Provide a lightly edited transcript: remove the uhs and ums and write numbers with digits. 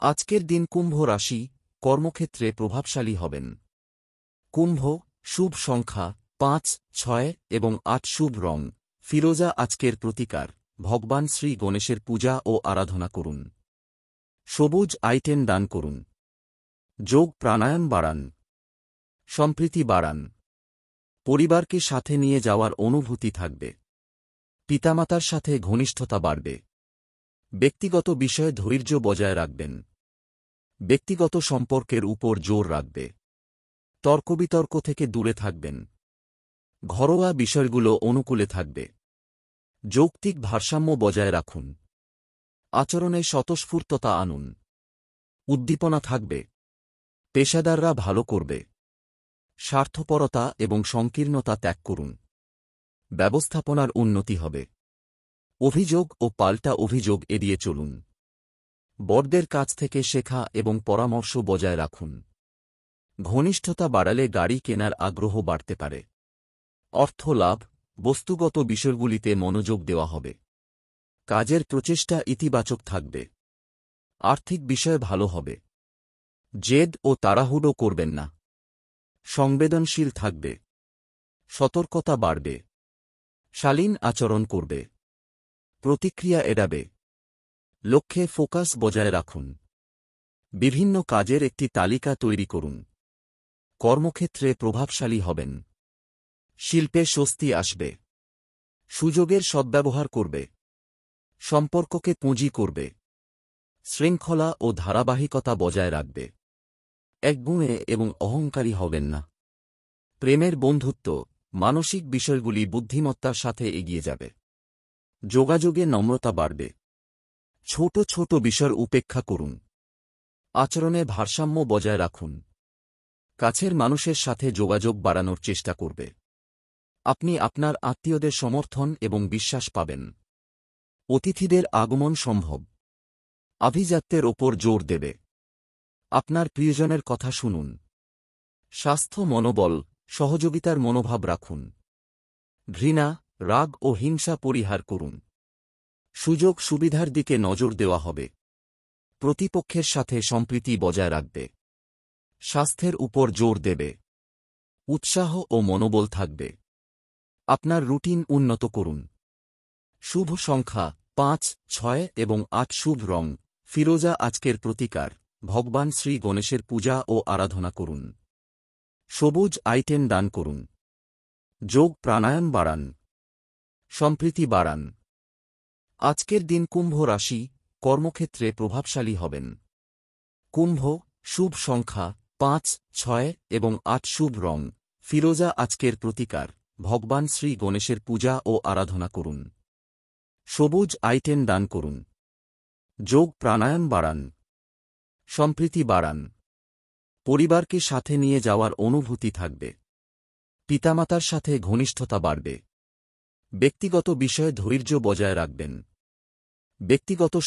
আজকের দিন কুম্ভ রাশি, কর্মক্ষেত্রে প্রভাবশালী হবেন। কুম্ভ, শুভ সংখ্যা ৫, ৬ এবং ৮, শুভ রং ফিরোজা আজকের প্রতিকার, ভগবান শ্রী গণেশের পূজা ও আরাধনা করুন। সবুজ আইটেম দান করুন। যোগ প্রাণায়াম বাড়ান। সম্প্রীতি বাড়ান। পরিবারকে সাথে নিয়ে যাওয়ার অনুভূতি থাকবে। পিতামাতার সাথে ঘনিষ্ঠতা বাড়বে। ব্যক্তিগত বিষয়ে ধৈর্য বজায় রাখবেন। ব্যক্তিগত সম্পর্কের উপর জোর রাখবে। তর্কবিতর্ক থেকে দূরে থাকবেন। ঘরোয়া বিষয়গুলো অনুকূলে থাকবে। যৌক্তিক ভারসাম্য বজায় রাখুন। আচরণে স্বতঃস্ফূর্ততা আনুন। উদ্দীপনা থাকবে। পেশাদাররা ভালো করবে। স্বার্থপরতা এবং সংকীর্ণতা ত্যাগ করুন। ব্যবস্থাপনার উন্নতি হবে। অভিযোগ ও পাল্টা অভিযোগ এড়িয়ে চলুন। বড়দের কাছ থেকে শেখা এবং পরামর্শ বজায় রাখুন। ঘনিষ্ঠতা বাড়ালে গাড়ি কেনার আগ্রহ বাড়তে পারে। অর্থ লাভ, বস্তুগত বিষয়গুলিতে মনোযোগ দেওয়া হবে। কাজের প্রচেষ্টা ইতিবাচক থাকবে। আর্থিক বিষয় ভালো হবে। জেদ ও তাড়াহুড়ো করবেন না। সংবেদনশীল থাকবে। সতর্কতা বাড়বে। শালীন আচরণ করবে। প্রতিক্রিয়া এড়াবে। লক্ষ্যে ফোকাস বজায় রাখুন। বিভিন্ন কাজের একটি তালিকা তৈরি করুন। কর্মক্ষেত্রে প্রভাবশালী হবেন। শিল্পে স্বস্তি আসবে। সুযোগের সদ্ব্যবহার করবে। সম্পর্ককে পুঁজি করবে। শৃঙ্খলা ও ধারাবাহিকতা বজায় রাখবে। একগুঁয়ে এবং অহংকারী হবেন না। প্রেমের বন্ধুত্ব, মানসিক বিষয়গুলি বুদ্ধিমত্তার সাথে এগিয়ে যাবে। যোগাযোগে নম্রতা বাড়বে। ছোট ছোট বিষয় উপেক্ষা করুন। আচরণে ভারসাম্য বজায় রাখুন। কাছের মানুষের সাথে যোগাযোগ বাড়ানোর চেষ্টা করবে। আপনি আপনার আত্মীয়দের সমর্থন এবং বিশ্বাস পাবেন। অতিথিদের আগমন সম্ভব। আভিজাত্যের ওপর জোর দেবে। আপনার প্রিয়জনের কথা শুনুন। স্বাস্থ্য মনোবল, সহযোগিতার মনোভাব রাখুন। ঘৃণা, রাগ ও হিংসা পরিহার করুন। সুযোগ সুবিধার দিকে নজর দেওয়া হবে। প্রতিপক্ষের সাথে সম্প্রীতি বজায় রাখবে। স্বাস্থ্যের উপর জোর দেবে। উৎসাহ ও মনোবল থাকবে। আপনার রুটিন উন্নত করুন। শুভ সংখ্যা ৫, ৬ এবং ৮, শুভ রং ফিরোজা আজকের প্রতিকার, ভগবান শ্রী গণেশের পূজা ও আরাধনা করুন। সবুজ আইটেম দান করুন। যোগ প্রাণায়াম বাড়ান। সম্প্রীতি বাড়ান। আজকের দিন কুম্ভ রাশি, কর্মক্ষেত্রে প্রভাবশালী হবেন। কুম্ভ, শুভ সংখ্যা ৫, ৬ এবং ৮, শুভ রং ফিরোজা আজকের প্রতিকার, ভগবান শ্রী গণেশের পূজা ও আরাধনা করুন। সবুজ আইটেম দান করুন। যোগ প্রাণায়াম বাড়ান। সম্প্রীতি বাড়ান। পরিবারকে সাথে নিয়ে যাওয়ার অনুভূতি থাকবে। পিতামাতার সাথে ঘনিষ্ঠতা বাড়বে। ব্যক্তিগত বিষয়ে ধৈর্য বজায় রাখবেন। ব্যক্তিগত